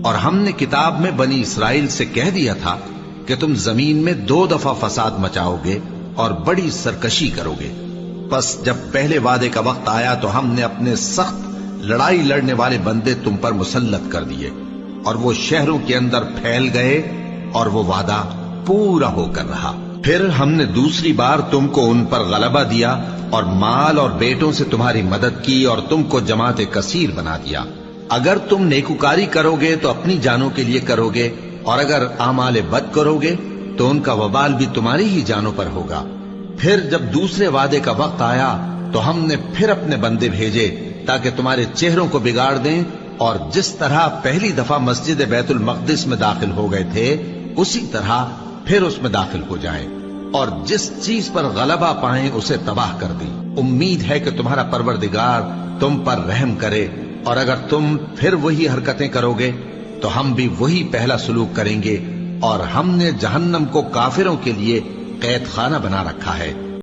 اور ہم نے کتاب میں بنی اسرائیل سے کہہ دیا تھا کہ تم زمین میں 2 دفعہ فساد مچاؤ گے اور بڑی سرکشی کرو گے۔ پس جب پہلے وعدے کا وقت آیا تو ہم نے اپنے سخت لڑائی لڑنے والے بندے تم پر مسلط کر دیے، اور وہ شہروں کے اندر پھیل گئے، اور وہ وعدہ پورا ہو کر رہا۔ پھر ہم نے دوسری بار تم کو ان پر غلبہ دیا، اور مال اور بیٹوں سے تمہاری مدد کی، اور تم کو جماعت کثیر بنا دیا۔ اگر تم نیکوکاری کرو گے تو اپنی جانوں کے لیے کرو گے، اور اگر اعمال بد کرو گے تو ان کا وبال بھی تمہاری ہی جانوں پر ہوگا۔ پھر جب دوسرے وعدے کا وقت آیا تو ہم نے پھر اپنے بندے بھیجے تاکہ تمہارے چہروں کو بگاڑ دیں، اور جس طرح پہلی دفعہ مسجد بیت المقدس میں داخل ہو گئے تھے اسی طرح پھر اس میں داخل ہو جائیں، اور جس چیز پر غلبہ پائیں اسے تباہ کر دیں۔ امید ہے کہ تمہارا پروردگار تم پر رحم کرے، اور اگر تم پھر وہی حرکتیں کرو گے تو ہم بھی وہی پہلا سلوک کریں گے، اور ہم نے جہنم کو کافروں کے لیے قید خانہ بنا رکھا ہے۔